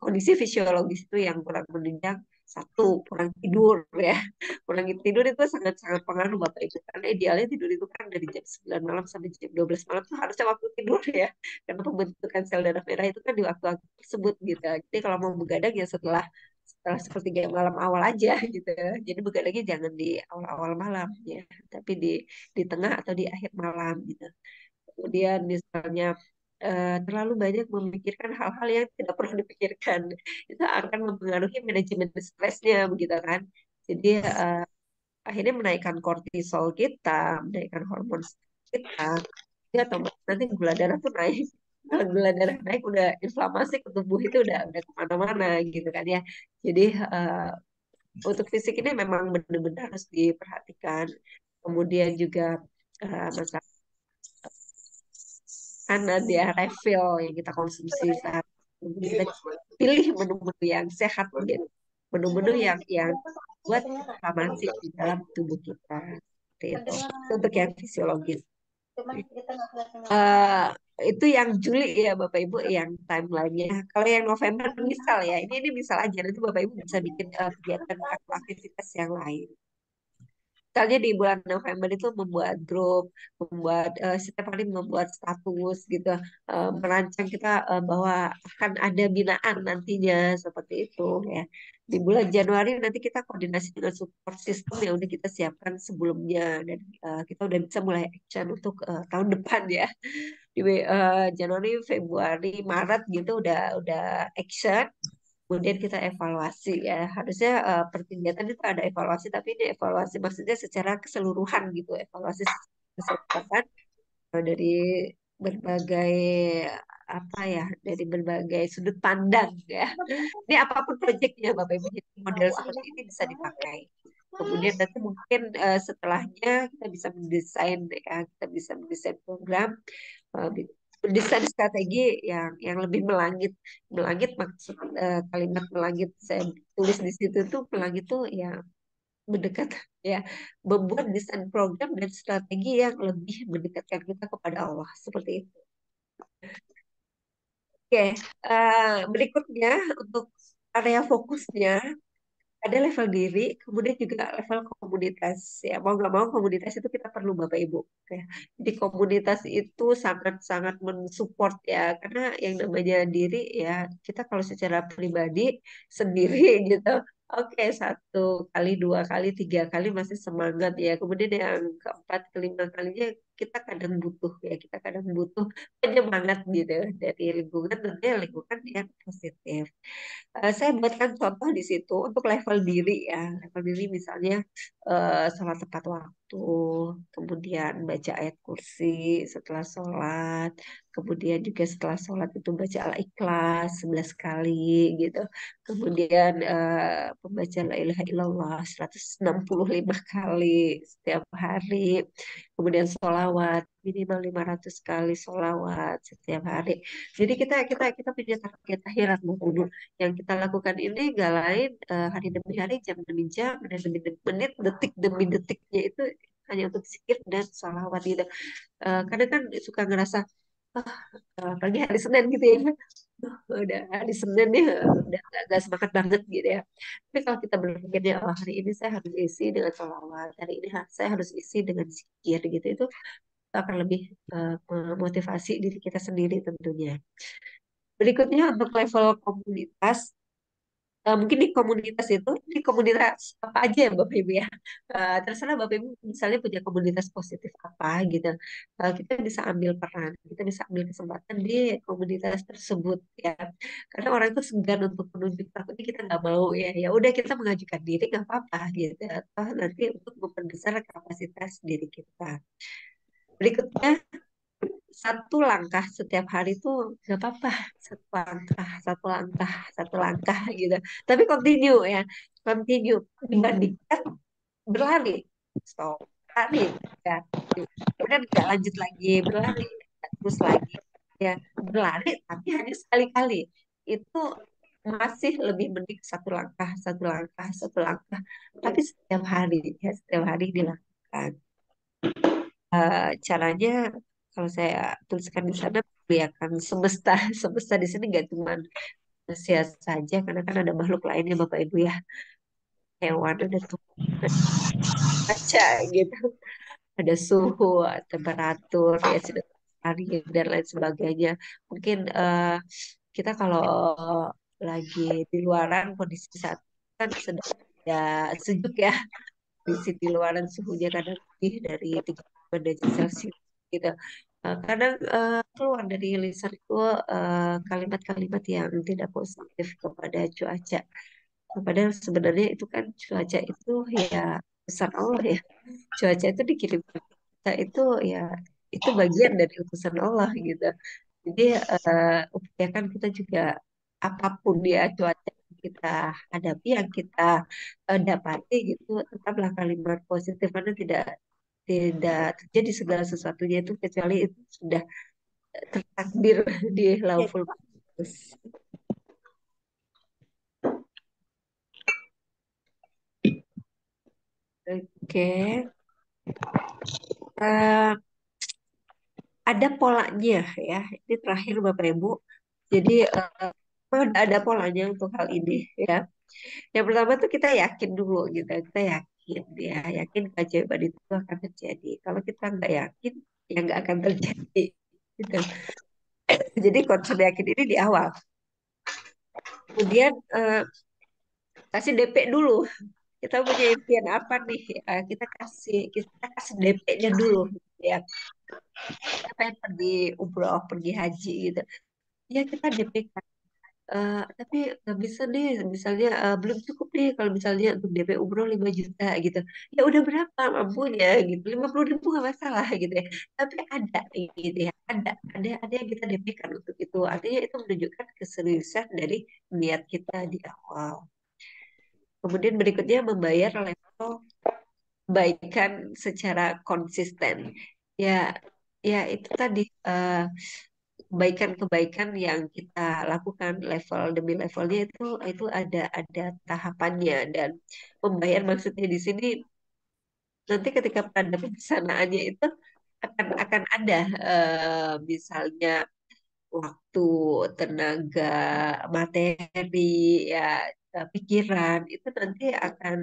kondisi fisiologis itu yang kurang menunjang satu kurang tidur ya kurang tidur itu sangat-sangat pengaruh Bapak Ibu karena idealnya tidur itu kan dari jam 9 malam sampai jam 12 malam itu harusnya waktu tidur ya karena pembentukan sel darah merah itu kan di waktu-waktu tersebut gitu jadi kalau mau begadang ya setelah setelah sepertiga malam awal aja gitu jadi begadangnya jangan di awal-awal malam ya tapi di tengah atau di akhir malam gitu kemudian misalnya terlalu banyak memikirkan hal-hal yang tidak perlu dipikirkan itu akan mempengaruhi manajemen stresnya begitu kan jadi akhirnya menaikkan kortisol kita menaikkan hormon stres kita ya otomatis nanti gula darah tuh naik kalau gula darah naik udah inflamasi ke tubuh itu udah kemana-mana gitu kan ya jadi eh, untuk fisik ini memang benar-benar harus diperhatikan kemudian juga masalah makanan ya refill yang kita konsumsi saat ini kita pilih menu-menu yang sehat gitu menu-menu yang buat inflamasi di dalam tubuh kita seperti itu untuk yang fisiologis. Eh, itu yang Juli ya Bapak Ibu yang timelinenya. Kalau yang November misal ya ini misal aja nanti Bapak Ibu bisa bikin kegiatan atau aktivitas yang lain. Misalnya di bulan November itu membuat grup, setiap hari membuat status gitu, merancang kita bahwa akan ada binaan nantinya seperti itu ya. Di bulan Januari nanti kita koordinasi dengan support system yang udah kita siapkan sebelumnya dan kita udah bisa mulai action untuk tahun depan ya. Di Januari, Februari, Maret gitu udah action kemudian kita evaluasi ya harusnya per kegiatan itu ada evaluasi tapi ini evaluasi maksudnya secara keseluruhan gitu evaluasi secara keseluruhan dari berbagai apa ya dari berbagai sudut pandang ya ini apapun proyeknya Bapak Ibu jadi model seperti ini bisa dipakai kemudian nanti mungkin setelahnya kita bisa mendesain ya kita bisa mendesain program desain strategi yang lebih melangit. Melangit maksud kalimat melangit saya tulis di situ tuh melangit tuh ya mendekat ya membuat desain program dan strategi yang lebih mendekatkan kita kepada Allah seperti itu. Oke, berikutnya untuk area fokusnya ada level diri, kemudian juga level komunitas. Ya, mau nggak mau komunitas itu kita perlu Bapak Ibu. Ya. Jadi komunitas itu sangat-sangat mensupport ya, karena yang namanya diri ya kita kalau secara pribadi sendiri gitu. Oke, satu kali, dua kali, tiga kali masih semangat ya. Kemudian yang keempat, kelima kalinya kita kadang butuh ya, kita kadang butuh penyemangat gitu dari lingkungan, tentunya lingkungan yang positif. Saya buatkan contoh di situ untuk level diri ya. Level diri misalnya sholat tepat waktu, kemudian baca ayat kursi setelah sholat, kemudian juga setelah sholat itu baca Al-Ikhlas 11 kali gitu. Kemudian membaca La ilaha illallah 165 kali setiap hari. Kemudian sholawat minimal 500 kali sholawat setiap hari. Jadi kita punya target akhirat dulu yang kita lakukan ini gak lain hari demi hari, jam demi jam, menit demi menit, detik demi detiknya itu hanya untuk zikir dan sholawat gitu. Kadang kan suka ngerasa ah, pagi hari Senin gitu ya, udah hari Senin nih udah gak semangat banget gitu ya. Tapi kalau kita berpikirnya oh hari ini saya harus isi dengan sholawat, hari ini saya harus isi dengan zikir gitu, itu akan lebih memotivasi diri kita sendiri tentunya. Berikutnya untuk level komunitas. Mungkin di komunitas itu, di komunitas apa aja ya Bapak Ibu ya. Terserah Bapak Ibu misalnya punya komunitas positif apa gitu. Kita bisa ambil peran, kita bisa ambil kesempatan di komunitas tersebut ya. Karena orang itu segan untuk menunjuk takutnya kita nggak mau ya. Ya udah kita mengajukan diri nggak apa-apa gitu. Atau nanti untuk memperbesar kapasitas diri kita. Berikutnya satu langkah setiap hari itu nggak apa-apa, satu langkah, satu langkah, satu langkah gitu, tapi continue ya, continue dibandingkan berlari, stop, lari ya, kemudian nggak lanjut lagi berlari, terus lagi ya, berlari tapi hanya sekali-kali itu masih lebih mending satu langkah, satu langkah, satu langkah, tapi setiap hari ya, setiap hari dilakukan. Caranya kalau saya tuliskan di sana melihatkan semesta. Semesta di sini nggak cuma manusia saja karena kan ada makhluk lainnya Bapak Ibu ya, hewan, ada tumbuhan, baca gitu, ada suhu, temperatur ya sudah hari dan lain sebagainya. Mungkin kita kalau lagi di luaran kondisi saat kan sedang ya sejuk ya, di luaran suhunya kadang lebih dari 35 derajat Celcius gitu. Kadang keluar dari lisan itu kalimat-kalimat yang tidak positif kepada cuaca. Padahal sebenarnya itu kan cuaca itu ya utusan Allah ya. Cuaca itu dikirimkan ke kita itu ya itu bagian dari utusan Allah gitu. Jadi upayakan kita juga apapun ya cuaca yang kita hadapi, yang kita dapati gitu, tetaplah kalimat positif karena tidak tidak terjadi segala sesuatunya itu kecuali itu sudah tertakdir di lauful mahfuz. Oke. Eh, ada polanya ya. Ini terakhir Bapak Ibu. Jadi ada polanya untuk hal ini ya. Yang pertama tuh kita yakin dulu gitu. Kita yakin ya, yakin keajaiban itu akan terjadi. Kalau kita nggak yakin, ya nggak akan terjadi. Gitu. Jadi konsep yakin ini di awal. Kemudian kasih DP dulu. Kita punya impian apa nih? Kita kasih DP-nya dulu ya. Kita pengen pergi umroh, pergi haji gitu. Ya kita DP kan. Tapi nggak bisa nih, misalnya belum cukup nih kalau misalnya untuk DP umroh 5 juta gitu. Ya udah berapa mampunya gitu, 50.000 nggak masalah gitu ya. Tapi ada gitu ya, ada yang kita DP kan untuk itu. Artinya itu menunjukkan keseriusan dari niat kita di awal. Kemudian berikutnya membayar level kebaikan secara konsisten. Ya, ya itu tadi kebaikan-kebaikan yang kita lakukan level demi levelnya itu ada tahapannya dan membayar maksudnya di sini nanti ketika pada pelaksanaannya itu akan ada misalnya waktu, tenaga, materi, ya pikiran itu nanti akan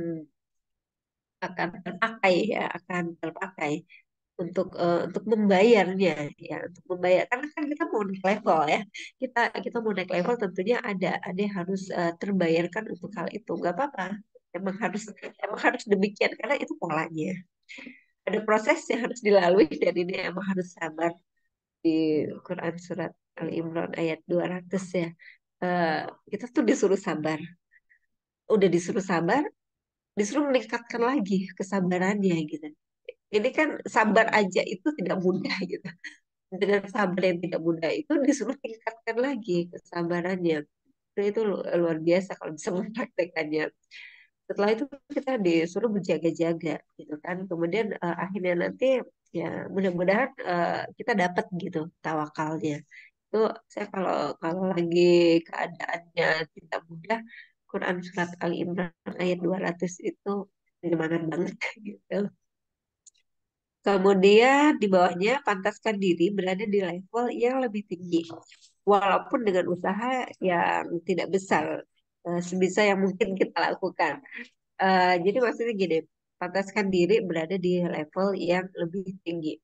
terpakai ya akan terpakai untuk membayarnya ya untuk membayar karena kan kita mau naik level ya kita kita mau naik level tentunya ada yang harus terbayarkan untuk hal itu nggak apa-apa emang harus demikian karena itu polanya ada proses yang harus dilalui dan ini emang harus sabar di Quran surat Ali Imran ayat 200 ya. Eh, kita tuh disuruh sabar udah disuruh sabar disuruh meningkatkan lagi kesabarannya gitu ini kan sabar aja itu tidak mudah gitu dengan sabar yang tidak mudah itu disuruh tingkatkan lagi kesabarannya. Nah, itu luar biasa kalau bisa mempraktekannya. Setelah itu kita disuruh berjaga-jaga gitu kan. Kemudian akhirnya nanti ya mudah-mudahan kita dapat gitu tawakalnya. Itu saya kalau kalau lagi keadaannya tidak mudah, Quran surat Ali Imran ayat 200 itu semangat banget gitu. Kemudian di bawahnya pantaskan diri berada di level yang lebih tinggi. Walaupun dengan usaha yang tidak besar. Sebisa yang mungkin kita lakukan. Jadi maksudnya gini, pantaskan diri berada di level yang lebih tinggi.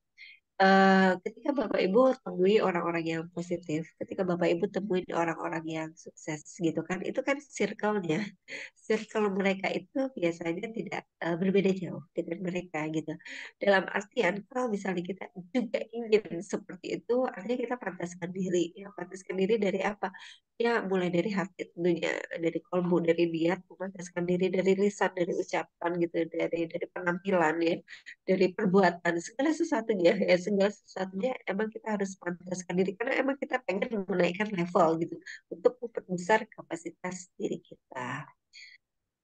Ketika Bapak Ibu temui orang-orang yang positif, ketika Bapak Ibu temuin orang-orang yang sukses gitu kan, itu kan circle-nya. Circle mereka itu biasanya tidak berbeda jauh dengan mereka gitu. Dalam artian kalau misalnya kita juga ingin seperti itu, artinya kita pantaskan diri. Ya, pantaskan diri dari apa? Ya, mulai dari hati tentunya, dari kolbu, dari niat, memantaskan diri dari lisan, dari ucapan gitu, dari penampilan ya dari perbuatan segala sesuatunya ya segala sesuatunya emang kita harus pantaskan diri karena emang kita pengen menaikkan level gitu untuk memperbesar kapasitas diri kita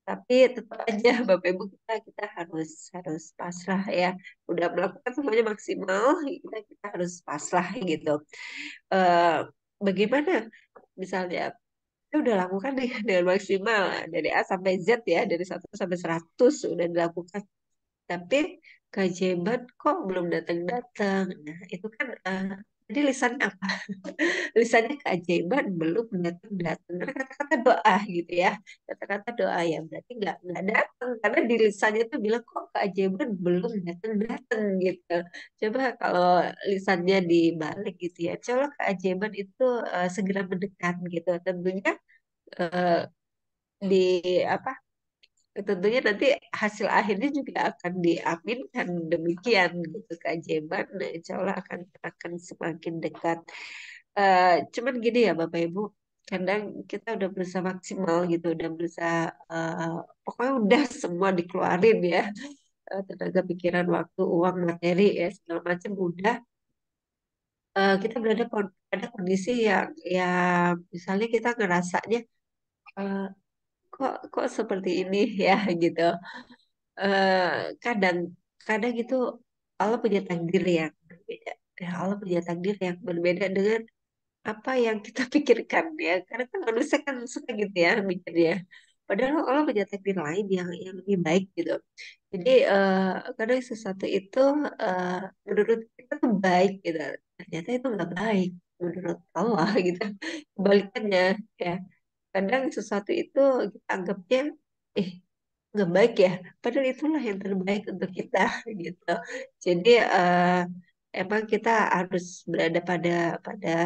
tapi tetap aja Bapak Ibu kita harus harus pasrah ya udah melakukan semuanya maksimal kita harus pasrah gitu. Eh, Bagaimana misalnya kita udah lakukan nih dengan maksimal dari A sampai Z ya dari 1 sampai 100 udah dilakukan tapi keajaiban kok belum datang-datang. Nah, itu kan jadi lisannya apa? Lisannya keajaiban belum datang-datang. Karena kata-kata doa gitu ya. Kata-kata doa ya berarti nggak datang karena di lisannya tuh bilang kok keajaiban belum datang-datang gitu. Coba kalau lisannya dibalik gitu ya. Coba keajaiban itu segera mendekat gitu. Tentunya eh, di apa tentunya nanti hasil akhirnya juga akan diaminkan demikian gitu keajaiban nah, insya Allah akan semakin dekat. Cuman gini ya Bapak Ibu kadang kita udah berusaha maksimal gitu udah berusaha pokoknya udah semua dikeluarin ya. Tenaga pikiran waktu uang materi ya segala macam udah kita berada pada kondisi yang misalnya kita ngerasanya eh, kok kok seperti ini ya gitu kadang kadang itu Allah punya takdir yang berbeda. Ya, Allah punya takdir yang berbeda dengan apa yang kita pikirkan ya. Karena kan manusia kan suka gitu ya mikirnya. Padahal Allah punya takdir lain yang lebih baik gitu. Jadi kadang sesuatu itu eh, menurut kita tuh baik gitu. Ternyata itu nggak baik menurut Allah gitu. Kebalikannya ya. Kadang sesuatu itu kita anggapnya eh nggak baik ya padahal itulah yang terbaik untuk kita gitu jadi emang kita harus berada pada pada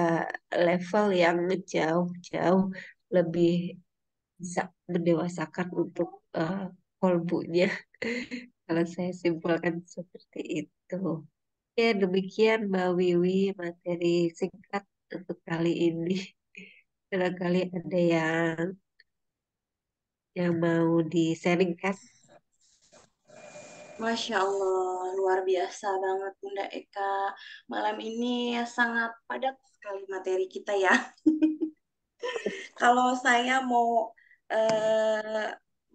level yang jauh-jauh lebih bisa mendewasakan untuk kolbunya kalau saya simpulkan seperti itu ya demikian Mbak Wiwi materi singkat untuk kali ini barangkali ada yang mau di-sharingkan. Masya Allah, luar biasa banget Bunda Eka. Malam ini sangat padat sekali materi kita ya. Kalau saya mau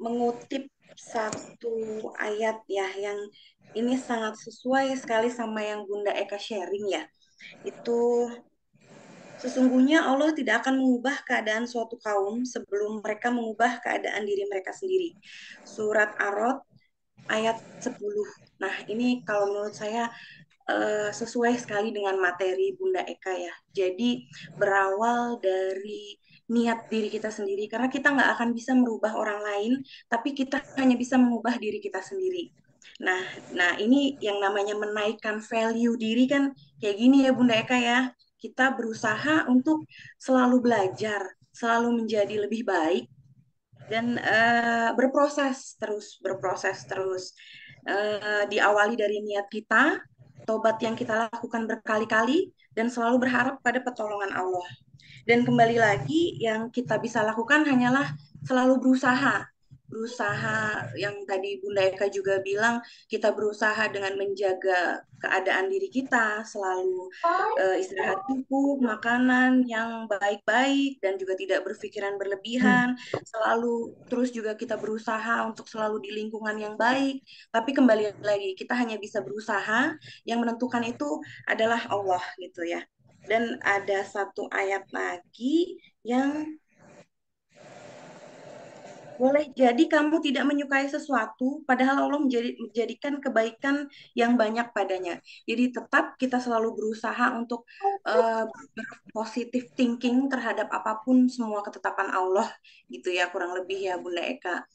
mengutip satu ayat ya, yang ini sangat sesuai sekali sama yang Bunda Eka sharing ya. Itu Sesungguhnya Allah tidak akan mengubah keadaan suatu kaum sebelum mereka mengubah keadaan diri mereka sendiri. Surat Ar-Rod ayat 10. Nah, ini kalau menurut saya sesuai sekali dengan materi Bunda Eka ya. Jadi berawal dari niat diri kita sendiri, karena kita nggak akan bisa merubah orang lain, tapi kita hanya bisa mengubah diri kita sendiri. Nah, ini yang namanya menaikkan value diri kan kayak gini ya Bunda Eka ya. Kita berusaha untuk selalu belajar, selalu menjadi lebih baik dan berproses terus. Diawali dari niat kita, tobat yang kita lakukan berkali-kali, dan selalu berharap pada pertolongan Allah. Dan kembali lagi, yang kita bisa lakukan hanyalah selalu berusaha. Berusaha yang tadi Bunda Eka juga bilang, kita berusaha dengan menjaga keadaan diri kita, selalu istirahat cukup, makanan yang baik-baik, dan juga tidak berpikiran berlebihan. Selalu terus juga kita berusaha untuk selalu di lingkungan yang baik. Tapi kembali lagi, kita hanya bisa berusaha, yang menentukan itu adalah Allah gitu ya. Dan ada satu ayat lagi yang boleh jadi kamu tidak menyukai sesuatu, padahal Allah menjadikan kebaikan yang banyak padanya. Jadi tetap kita selalu berusaha untuk berpositif thinking terhadap apapun semua ketetapan Allah, gitu ya kurang lebih ya Bunda Eka.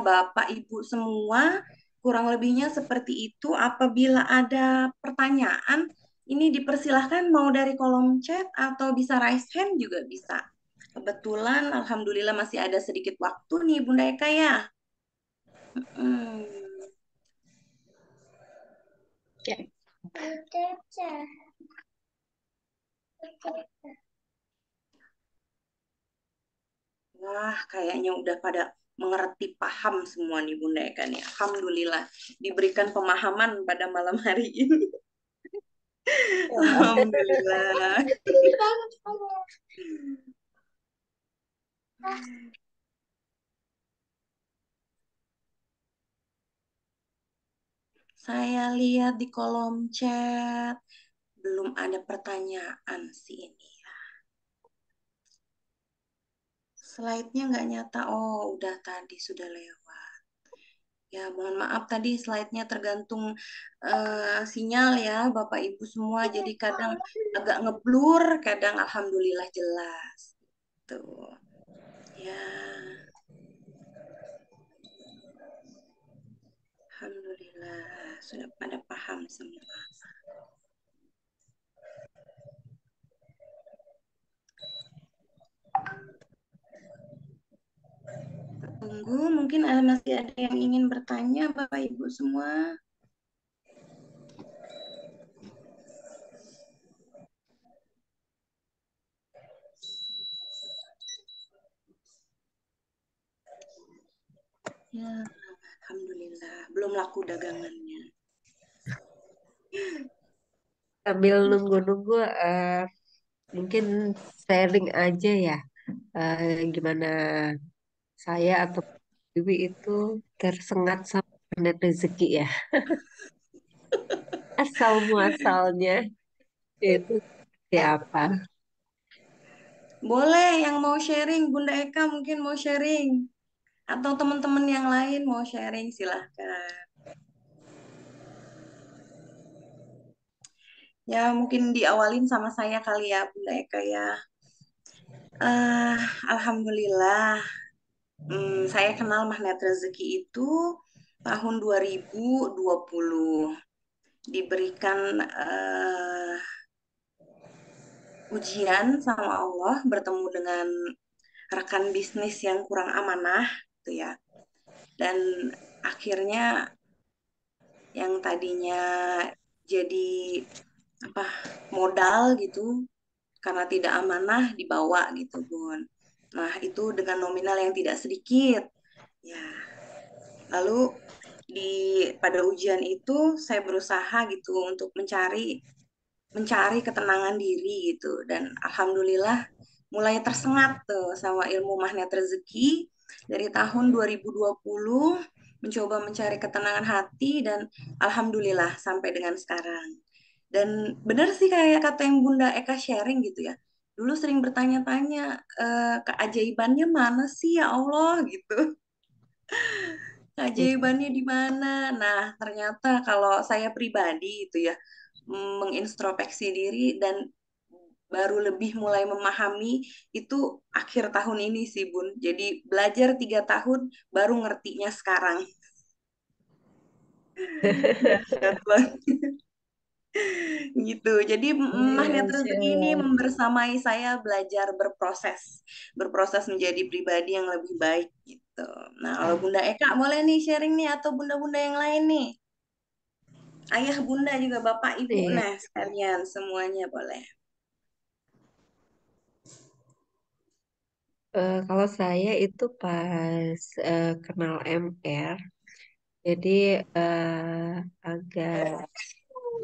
Bapak Ibu semua, kurang lebihnya seperti itu. Apabila ada pertanyaan, ini dipersilahkan mau dari kolom chat atau bisa raise hand juga bisa. Kebetulan, alhamdulillah masih ada sedikit waktu nih, Bunda Eka ya. Hmm. Ya. Wah, kayaknya udah pada mengerti, paham semua nih Bunda Eka nih. Alhamdulillah diberikan pemahaman pada malam hari ini. Alhamdulillah. Saya lihat di kolom chat belum ada pertanyaan sih ini. Slide-nya nggak nyata. Oh, udah tadi sudah lewat. Ya, mohon maaf tadi slide-nya tergantung sinyal ya, Bapak Ibu semua. Jadi kadang agak ngeblur, kadang alhamdulillah jelas. Tuh. Ya. Alhamdulillah sudah pada paham semua. Tunggu, mungkin masih ada yang ingin bertanya, Bapak Ibu semua. Ya, alhamdulillah. Belum laku dagangannya. Sambil nunggu-nunggu, mungkin sharing aja ya, gimana saya atau Dewi itu tersengat sama magnet rezeki ya. Asal muasalnya itu seperti apa? Boleh yang mau sharing, Bunda Eka mungkin mau sharing. Atau teman-teman yang lain mau sharing, silahkan. Ya, mungkin diawalin sama saya kali ya, Bunda Eka ya. Alhamdulillah, saya kenal magnet rezeki itu tahun 2020. Diberikan ujian sama Allah, bertemu dengan rekan bisnis yang kurang amanah, gitu ya. Dan akhirnya yang tadinya jadi apa modal gitu karena tidak amanah dibawa gitu Bun. Nah itu dengan nominal yang tidak sedikit ya. Lalu pada ujian itu saya berusaha gitu untuk mencari ketenangan diri gitu, dan alhamdulillah mulai tersengat tuh sama ilmu magnet rezeki dari tahun 2020, mencoba mencari ketenangan hati, dan alhamdulillah sampai dengan sekarang. Dan benar sih kayak kata yang Bunda Eka sharing gitu ya. Dulu sering bertanya-tanya, keajaibannya mana sih ya Allah gitu. Keajaibannya di mana? Nah, ternyata kalau saya pribadi itu ya, mengintrospeksi diri dan baru lebih mulai memahami itu akhir tahun ini sih Bun. Jadi belajar 3 tahun baru ngertinya sekarang. Dahsyat banget gitu. Jadi Iya, magnet Masya rezeki ini Allah. membersamai saya belajar berproses, berproses menjadi pribadi yang lebih baik gitu. Nah, kalau Bunda Eka boleh nih sharing nih atau bunda-bunda yang lain nih. Ayah bunda juga bapak ibu Iya. nah sekalian semuanya boleh. Kalau saya itu pas kenal MR, jadi agak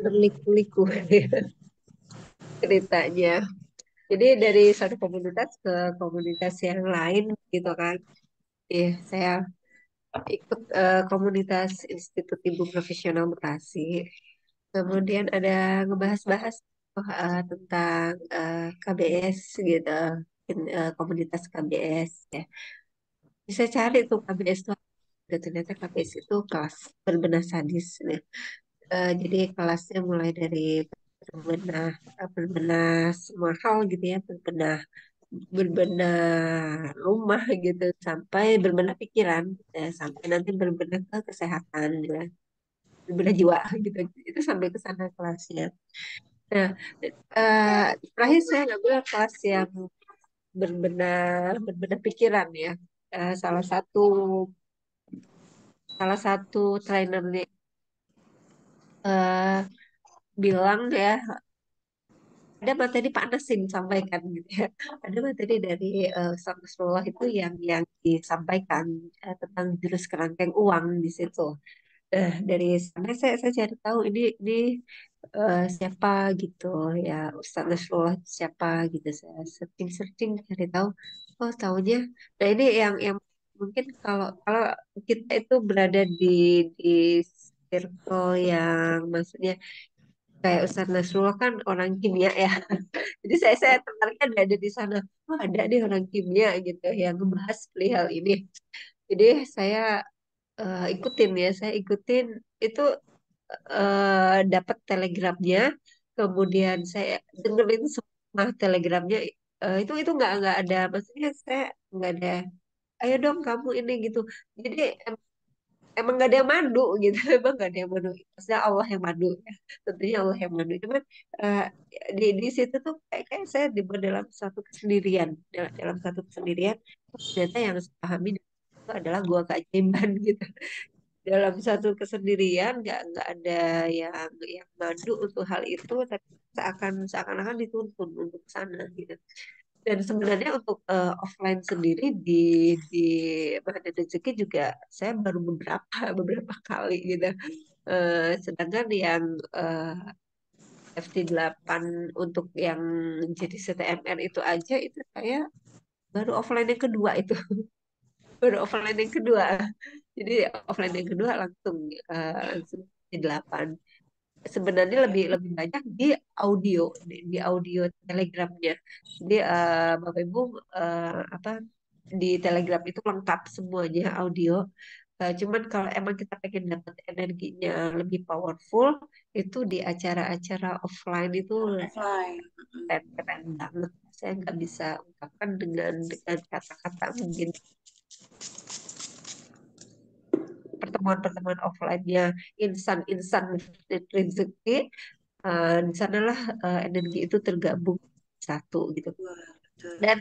berliku-liku ceritanya. Jadi dari satu komunitas ke komunitas yang lain gitu kan. Saya ikut komunitas Institut Ibu Profesional Bekasi. Kemudian ada ngebahas-bahas tentang KBS gitu, komunitas KBS ya. Bisa cari tuh KBS tuh. Dan ternyata KBS itu kelas berbenah sadis. Nah, jadi kelasnya mulai dari berbenah berbenah semua hal gitu ya, berbenah berbenah rumah gitu sampai berbenah pikiran, sampai nanti berbenah ke kesehatan ya, berbenah jiwa gitu. Itu sampai ke sana kelasnya. Nah, eh, terakhir saya ngambil kelas yang berbenah pikiran ya. Salah satu trainernya eh, bilang ya, ada materi panas yang disampaikan gitu ya. Ada materi dari Ustaz Nasrullah itu yang disampaikan tentang jurus kerangkeng uang di situ. Dari sana saya cari tahu ini siapa gitu ya, Ustaz Nasrullah itu siapa gitu. Saya searching cari tahu. Oh, tahunya. Nah, ini yang mungkin kalau kalau kita itu berada di circle yang maksudnya kayak Ustaz Nasrullah kan orang kimia ya. Jadi saya tertariknya ada di sana. Oh, ada nih orang kimia gitu yang ngebahas perihal ini. Jadi saya ikutin ya, saya ikutin itu, dapat telegramnya, kemudian saya dengerin semua telegramnya. Itu nggak ada, maksudnya saya nggak ada. Ayo dong kamu ini gitu. Jadi emang gak ada yang mandu gitu. Emang gak ada yang mandu, maksudnya Allah yang mandu ya, tentunya Allah yang mandu. Cuman eh, di situ tuh kayak saya dibuat dalam satu kesendirian, dalam satu kesendirian. Ternyata yang saya pahami itu adalah gua keajaiban gitu. Dalam satu kesendirian, nggak ada yang mandu untuk hal itu, tapi seakan-akan dituntun untuk ke sana gitu. Dan sebenarnya untuk offline sendiri di Mahada Rezeki juga saya baru beberapa kali gitu. Sedangkan yang FT8 untuk yang jadi CTMR itu aja, itu saya baru offline yang kedua itu. Baru offline yang kedua. Jadi offline yang kedua langsung FT8. Sebenarnya lebih lebih banyak di audio, di audio telegramnya. Jadi Bapak Ibu, apa, di Telegram itu lengkap semuanya audio. Cuman kalau emang kita pengen dapat energinya lebih powerful, itu di acara-acara offline itu Offline. keren banget. Saya nggak bisa ungkapkan dengan kata-kata mungkin. Pertemuan-pertemuan offline-nya insan-insan rezeki, di sanalah energi itu tergabung satu gitu. Wah, betul. Dan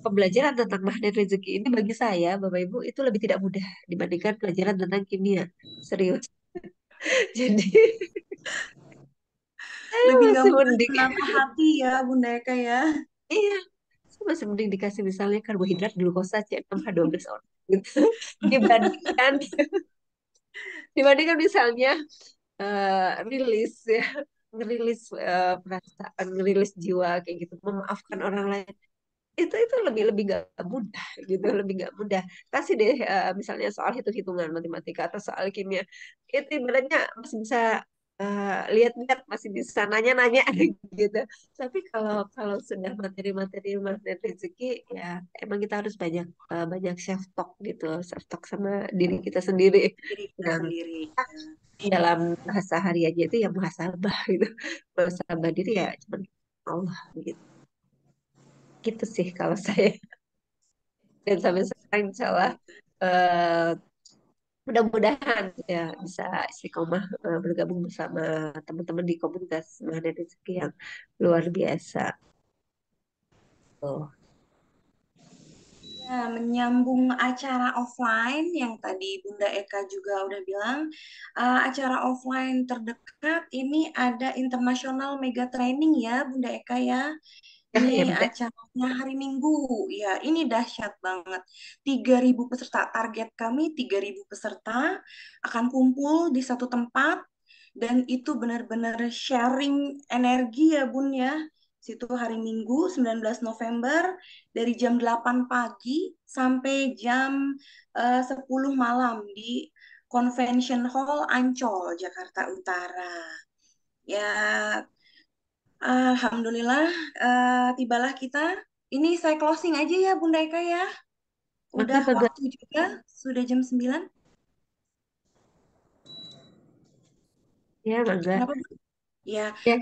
pembelajaran tentang magnet rezeki ini bagi saya, Bapak Ibu, itu lebih tidak mudah dibandingkan pelajaran tentang kimia. Serius. Jadi saya Lebih masih gampang mending, menata hati ya Bunda Eka ya. iya, saya masih mending dikasih misalnya karbohidrat glukosa C6H12 orang gitu. Dibandingkan dibandingkan misalnya rilis ya, ngerilis perasaan, ngerilis jiwa kayak gitu, memaafkan orang lain, itu lebih lebih gak mudah gitu, lebih gak mudah. Kasih deh misalnya soal hitung-hitungan matematika atau soal kimia, itu ibaratnya masih bisa lihat-lihat masih bisa nanya-nanya gitu. Tapi kalau kalau sudah materi-materi materi rezeki ya emang kita harus banyak banyak self talk gitu, self talk sama diri kita sendiri. Diri kita Dan sendiri. dalam bahasa hariannya itu ya muhasabah gitu. Muhasabah diri ya cuman Allah gitu. Gitu sih kalau saya. Dan sampai sekarang insya Allah eh, mudah-mudahan ya bisa istiqomah bergabung bersama teman-teman di komunitas Mahada Rezeki yang luar biasa. Oh, Ya, menyambung acara offline yang tadi Bunda Eka juga udah bilang, acara offline terdekat ini ada International Mega Training ya Bunda Eka ya. ya, Ini ya benar. acaranya hari Minggu. Ya, ini dahsyat banget. 3.000 peserta. Target kami 3.000 peserta akan kumpul di satu tempat dan itu benar-benar sharing energi ya Bun ya. Situ hari Minggu 19 November dari jam 8 pagi sampai jam 10 malam di Convention Hall Ancol, Jakarta Utara. Ya, Alhamdulillah, tibalah kita. Ini saya closing aja ya Bunda Eka ya. Maka Udah baga waktu juga, sudah jam 9. ya baga Kenapa, Bu? Ya, ya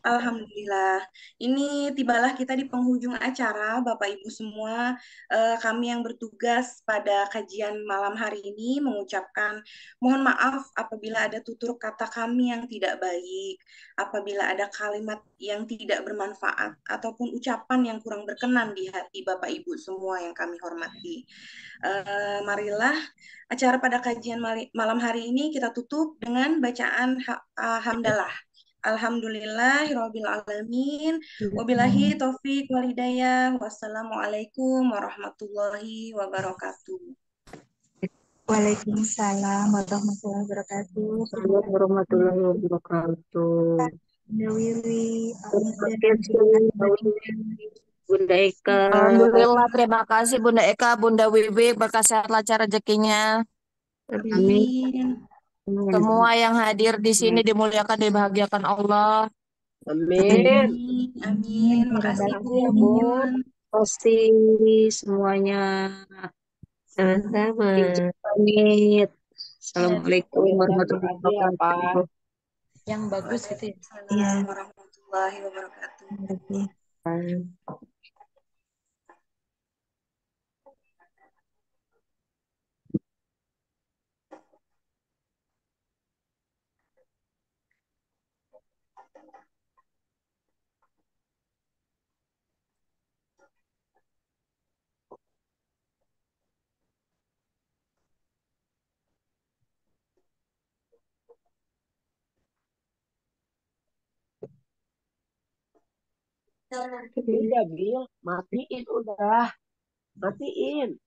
Alhamdulillah. Ini tibalah kita di penghujung acara, Bapak Ibu semua. Kami yang bertugas pada kajian malam hari ini mengucapkan mohon maaf apabila ada tutur kata kami yang tidak baik, apabila ada kalimat yang tidak bermanfaat, ataupun ucapan yang kurang berkenan di hati Bapak Ibu semua yang kami hormati. Marilah acara pada kajian malam hari ini kita tutup dengan bacaan hamdalah. Alhamdulillahirabbil alamin. Wabillahi taufik walhidayah. Wassalamualaikum warahmatullahi wabarakatuh. Waalaikumsalam warahmatullahi wabarakatuh. Assalamualaikum warahmatullahi wabarakatuh. Bunda Wiwi, Ahmad Terima dan kasih, Bunda Eka. Alhamdulillah, terima kasih Bunda Eka, Bunda Wiwi, berkah sehat lancar rezekinya. Amin. Amin. Semua yang hadir di sini dimuliakan, dibahagiakan Allah. Amin. Amin. amin. Amin. Ya Makasih Rabbal Bu. Ya, Bu. Pasti semuanya sama-sama. Pamit. Assalamualaikum warahmatullahi aja ya, Pak. wabarakatuh. Yang bagus gitu ya. Iya. Waalaikumsalam warahmatullahi wabarakatuh. Udah, Bil. Matiin udah. Matiin.